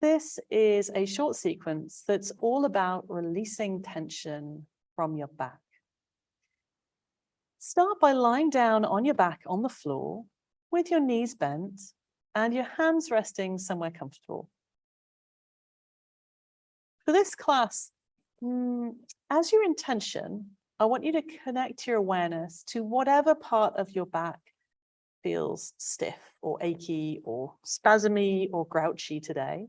This is a short sequence that's all about releasing tension from your back. Start by lying down on your back on the floor with your knees bent and your hands resting somewhere comfortable. For this class, as your intention, I want you to connect your awareness to whatever part of your back feels stiff or achy or spasmy or grouchy today.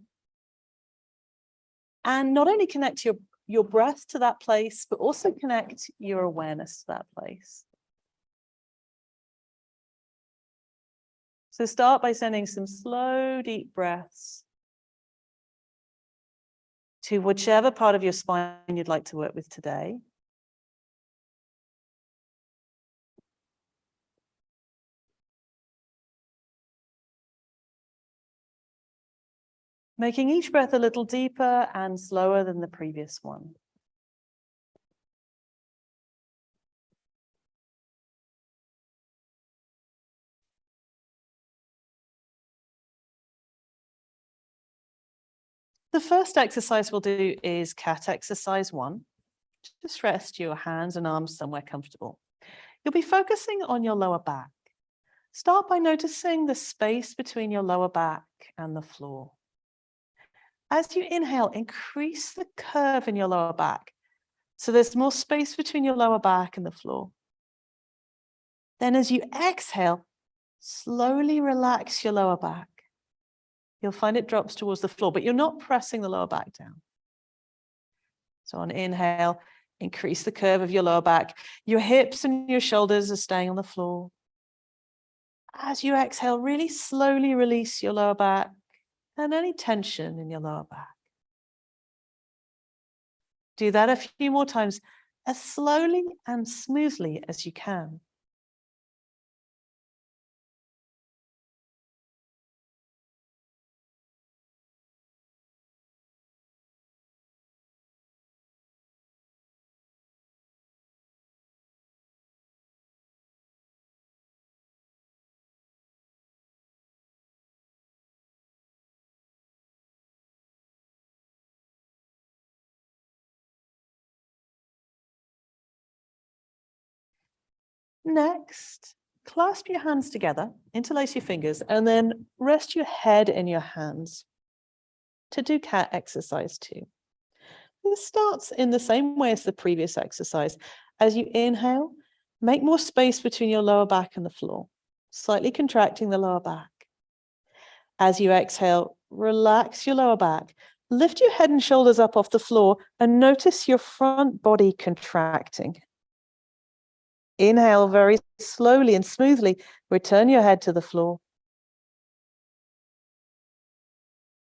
And not only connect your breath to that place, but also connect your awareness to that place. So start by sending some slow, deep breaths to whichever part of your spine you'd like to work with today. Making each breath a little deeper and slower than the previous one. The first exercise we'll do is cat exercise 1. Just rest your hands and arms somewhere comfortable. You'll be focusing on your lower back. Start by noticing the space between your lower back and the floor. As you inhale, increase the curve in your lower back, so there's more space between your lower back and the floor. Then as you exhale, slowly relax your lower back. You'll find it drops towards the floor, but you're not pressing the lower back down. So on inhale, increase the curve of your lower back. Your hips and your shoulders are staying on the floor. As you exhale, really slowly release your lower back and any tension in your lower back. Do that a few more times, as slowly and smoothly as you can. Next, clasp your hands together, interlace your fingers, and then rest your head in your hands to do cat exercise 2. This starts in the same way as the previous exercise. As you inhale, make more space between your lower back and the floor, slightly contracting the lower back. As you exhale, relax your lower back. Lift your head and shoulders up off the floor and notice your front body contracting. Inhale very slowly and smoothly. Return your head to the floor.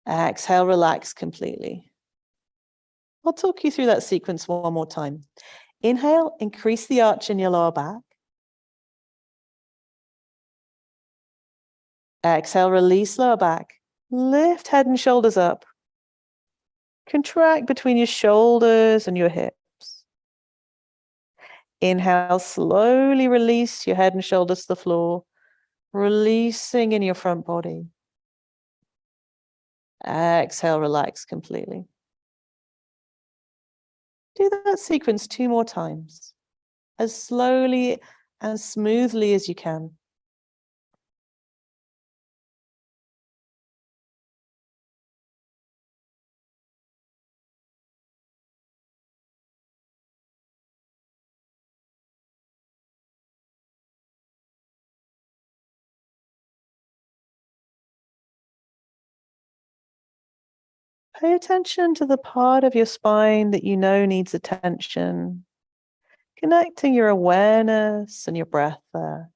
Exhale, relax completely. I'll talk you through that sequence one more time. Inhale, increase the arch in your lower back. Exhale, release lower back. Lift head and shoulders up. Contract between your shoulders and your hips. Inhale, slowly release your head and shoulders to the floor, releasing in your front body. Exhale, relax completely. Do that sequence 2 more times, as slowly and smoothly as you can. Pay attention to the part of your spine that you know needs attention, connecting your awareness and your breath there.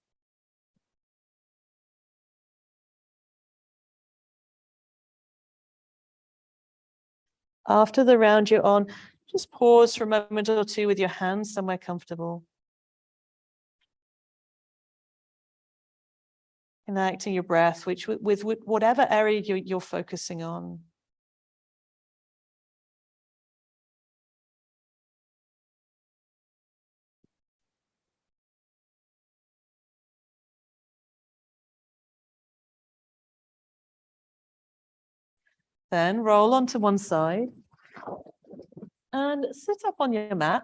After the round you're on, just pause for a moment or 2 with your hands somewhere comfortable. Connecting your breath with whatever area you're focusing on. Then roll onto one side and sit up on your mat,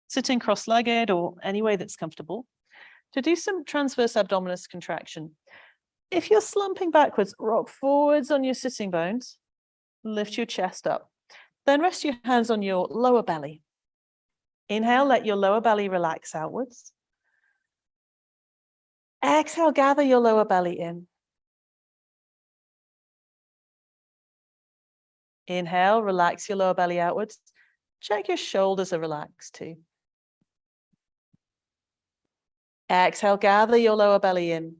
sitting cross-legged or any way that's comfortable, to do some transverse abdominis contraction. If you're slumping backwards, rock forwards on your sitting bones, lift your chest up. Then rest your hands on your lower belly. Inhale, let your lower belly relax outwards. Exhale, gather your lower belly in. Inhale, relax your lower belly outwards. Check your shoulders are relaxed too. Exhale, gather your lower belly in.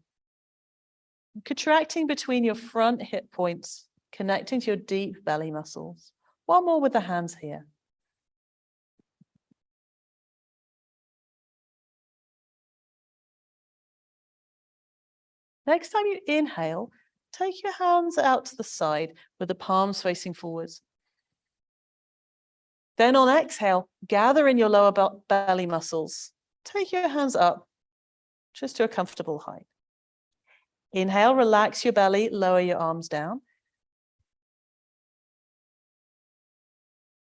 Contracting between your front hip points, connecting to your deep belly muscles. One more with the hands here. Next time you inhale, take your hands out to the side with the palms facing forwards. Then on exhale, gather in your lower belly muscles. Take your hands up, just to a comfortable height. Inhale, relax your belly, lower your arms down.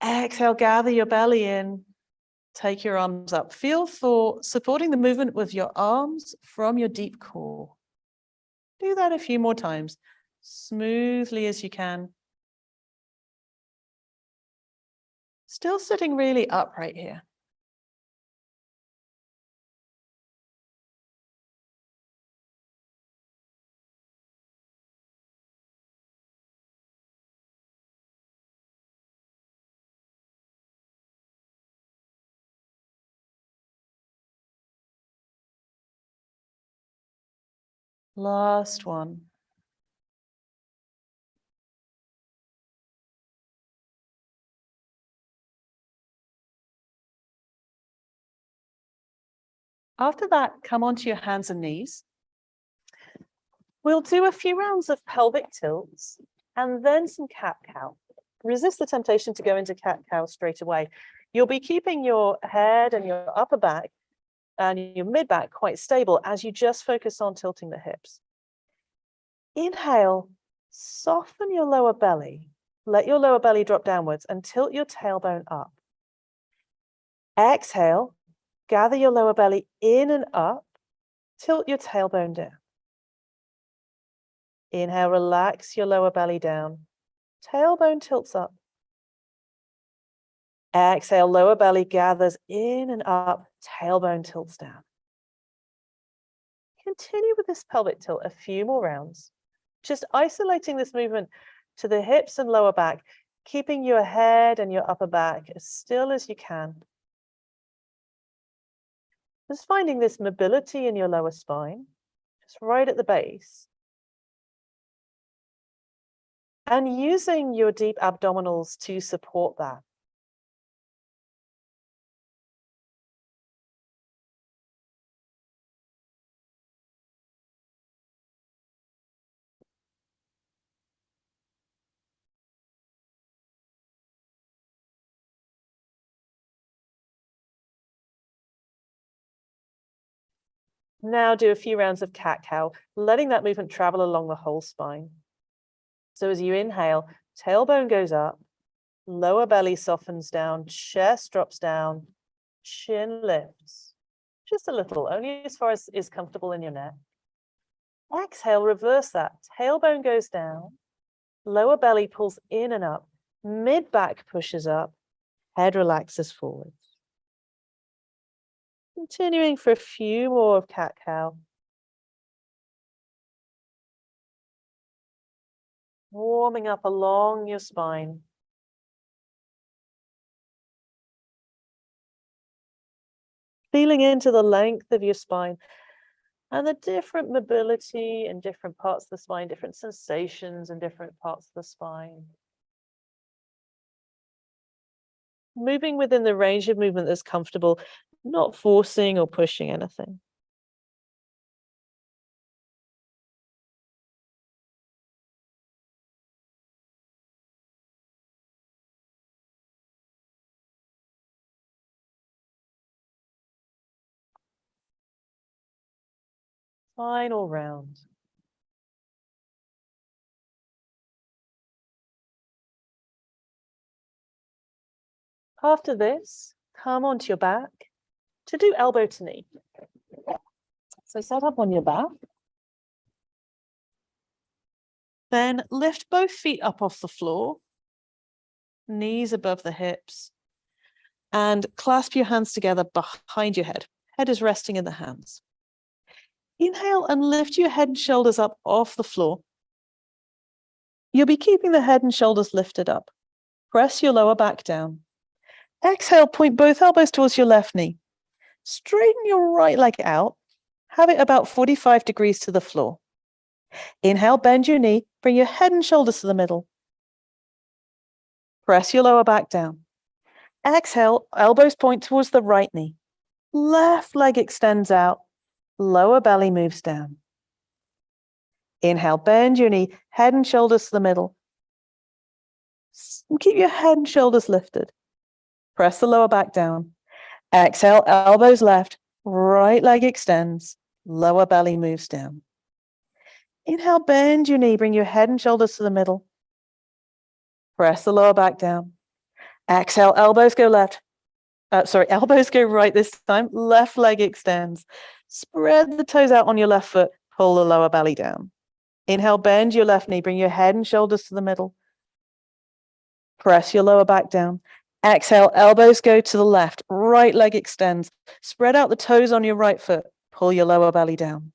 Exhale, gather your belly in, take your arms up. Feel for supporting the movement with your arms from your deep core. Do that a few more times, smoothly as you can. Still sitting really upright here. Last one. After that, come onto your hands and knees. We'll do a few rounds of pelvic tilts and then some cat-cow. Resist the temptation to go into cat-cow straight away. You'll be keeping your head and your upper back and your mid-back quite stable as you just focus on tilting the hips. Inhale, soften your lower belly. Let your lower belly drop downwards and tilt your tailbone up. Exhale, gather your lower belly in and up, tilt your tailbone down. Inhale, relax your lower belly down. Tailbone tilts up. Exhale, lower belly gathers in and up, tailbone tilts down. Continue with this pelvic tilt a few more rounds. Just isolating this movement to the hips and lower back, keeping your head and your upper back as still as you can. Just finding this mobility in your lower spine, just right at the base. And using your deep abdominals to support that. Now do a few rounds of cat-cow, letting that movement travel along the whole spine. So as you inhale, tailbone goes up, lower belly softens down, chest drops down, chin lifts. Just a little, only as far as is comfortable in your neck. Exhale, reverse that. Tailbone goes down, lower belly pulls in and up, mid-back pushes up, head relaxes forward. Continuing for a few more of cat-cow. Warming up along your spine. Feeling into the length of your spine and the different mobility in different parts of the spine, different sensations in different parts of the spine. Moving within the range of movement that's comfortable, not forcing or pushing anything. Final round. After this, come onto your back to do elbow to knee. So set up on your back. Then lift both feet up off the floor, knees above the hips, and clasp your hands together behind your head. Head is resting in the hands. Inhale and lift your head and shoulders up off the floor. You'll be keeping the head and shoulders lifted up. Press your lower back down. Exhale, point both elbows towards your left knee. Straighten your right leg out. Have it about 45 degrees to the floor. Inhale, bend your knee. Bring your head and shoulders to the middle. Press your lower back down. Exhale, elbows point towards the right knee. Left leg extends out. Lower belly moves down. Inhale, bend your knee, head and shoulders to the middle. Keep your head and shoulders lifted. Press the lower back down. Exhale, elbows left, right leg extends, lower belly moves down. Inhale, bend your knee, bring your head and shoulders to the middle. Press the lower back down. Exhale, elbows go left. Elbows go right this time. Left leg extends. Spread the toes out on your left foot. Pull the lower belly down. Inhale, bend your left knee. Bring your head and shoulders to the middle. Press your lower back down. Exhale, elbows go to the left. Right leg extends. Spread out the toes on your right foot. Pull your lower belly down.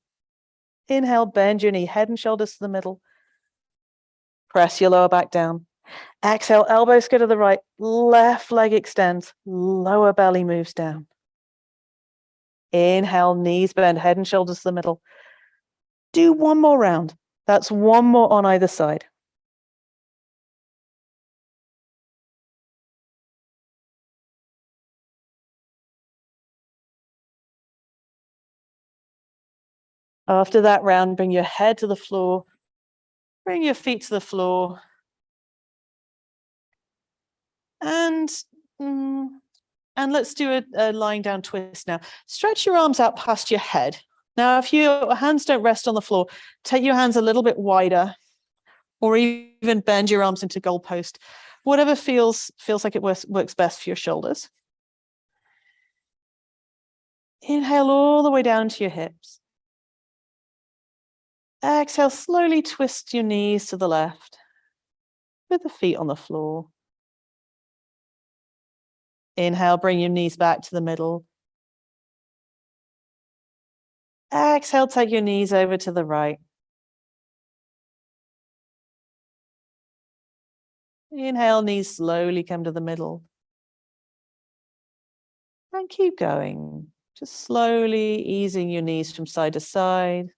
Inhale, bend your knee. Head and shoulders to the middle. Press your lower back down. Exhale, elbows go to the right. Left leg extends. Lower belly moves down. Inhale, knees bend, head and shoulders to the middle. Do one more round. That's one more on either side. After that round, bring your head to the floor. Bring your feet to the floor. And let's do a lying down twist now. Stretch your arms out past your head. Now, if your hands don't rest on the floor, take your hands a little bit wider, or even bend your arms into goalpost. Whatever feels like it works best for your shoulders. Inhale all the way down to your hips. Exhale, slowly twist your knees to the left with the feet on the floor. Inhale, bring your knees back to the middle. Exhale, take your knees over to the right. Inhale, knees slowly come to the middle. And keep going. Just slowly easing your knees from side to side.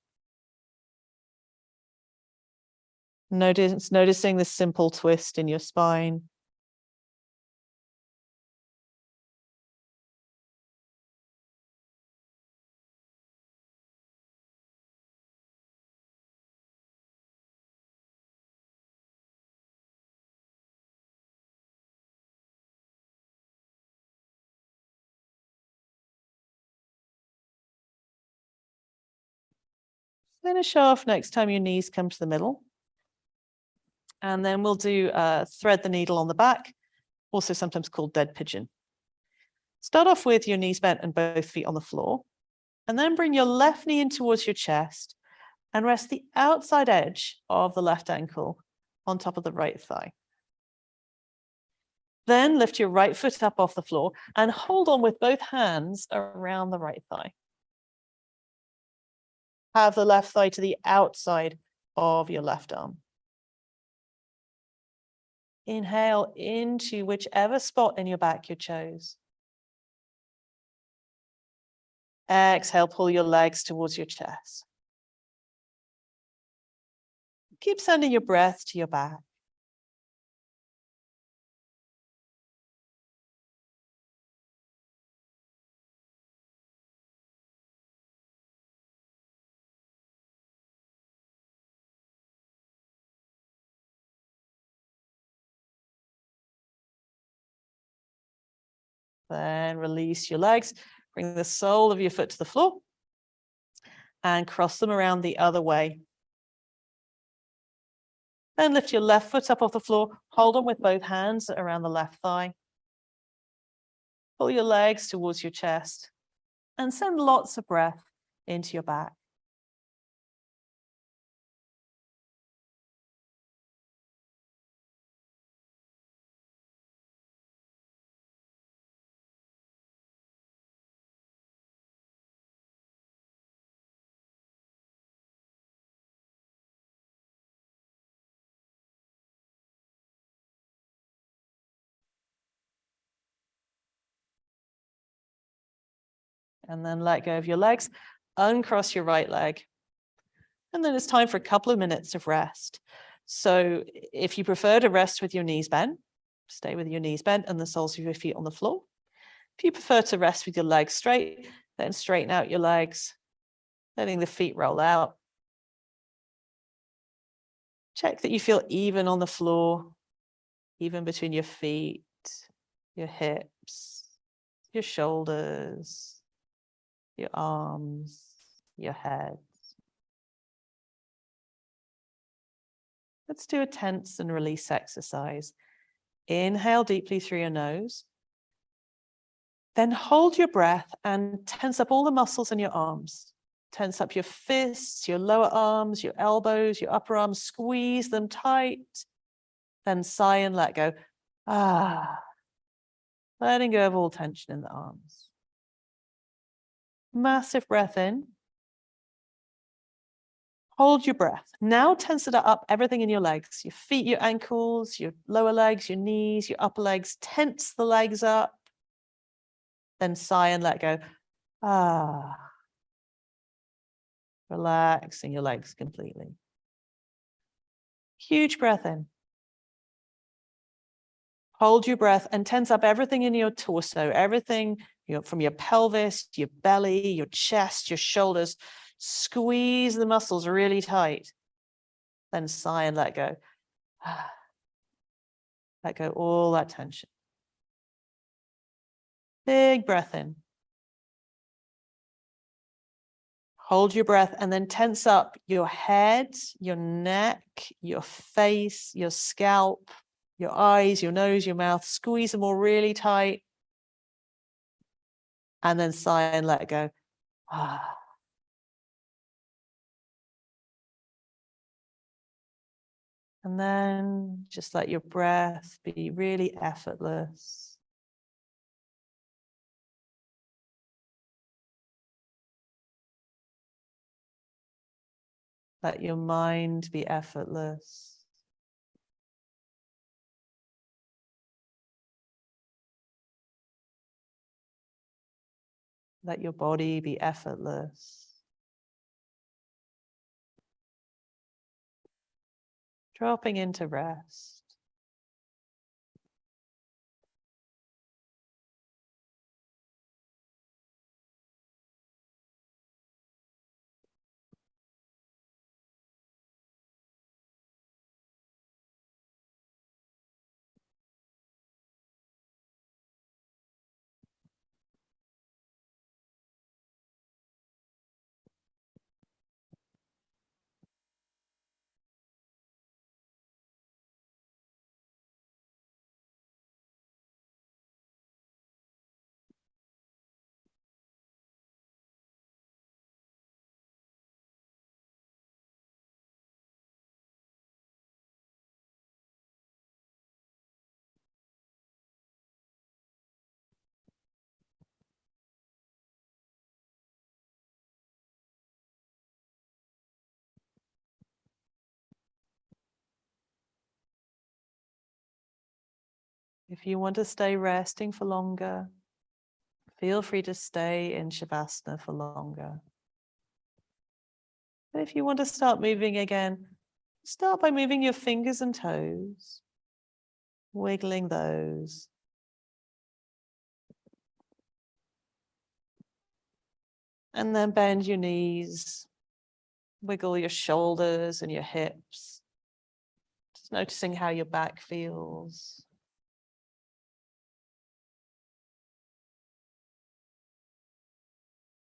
Noticing this simple twist in your spine. Finish off next time your knees come to the middle. And then we'll do thread the needle on the back, also sometimes called dead pigeon. Start off with your knees bent and both feet on the floor. And then bring your left knee in towards your chest and rest the outside edge of the left ankle on top of the right thigh. Then lift your right foot up off the floor and hold on with both hands around the right thigh. Have the left thigh to the outside of your left arm. Inhale into whichever spot in your back you chose. Exhale, pull your legs towards your chest. Keep sending your breath to your back. Then release your legs. Bring the sole of your foot to the floor and cross them around the other way. Then lift your left foot up off the floor. Hold on with both hands around the left thigh. Pull your legs towards your chest and send lots of breath into your back. And then let go of your legs, uncross your right leg. And then it's time for a couple of minutes of rest. So if you prefer to rest with your knees bent, stay with your knees bent and the soles of your feet on the floor. If you prefer to rest with your legs straight, then straighten out your legs, letting the feet roll out. Check that you feel even on the floor, even between your feet, your hips, your shoulders, your arms, your head. Let's do a tense and release exercise. Inhale deeply through your nose. Then hold your breath and tense up all the muscles in your arms. Tense up your fists, your lower arms, your elbows, your upper arms. Squeeze them tight. Then sigh and let go. Letting go of all tension in the arms. Massive breath in. Hold your breath. Now tense it up, everything in your legs, your feet, your ankles, your lower legs, your knees, your upper legs. Tense the legs up. Then sigh and let go. Relaxing your legs completely. Huge breath in. Hold your breath and tense up everything in your torso, everything from your pelvis, your belly, your chest, your shoulders. Squeeze the muscles really tight. Then sigh and let go. Let go all that tension. Big breath in. Hold your breath and then tense up your head, your neck, your face, your scalp, your eyes, your nose, your mouth. Squeeze them all really tight. And then sigh and let go. And then just let your breath be really effortless. Let your mind be effortless. Let your body be effortless. Dropping into rest. If you want to stay resting for longer, feel free to stay in Shavasana for longer. But if you want to start moving again, start by moving your fingers and toes, wiggling those. And then bend your knees, wiggle your shoulders and your hips. Just noticing how your back feels.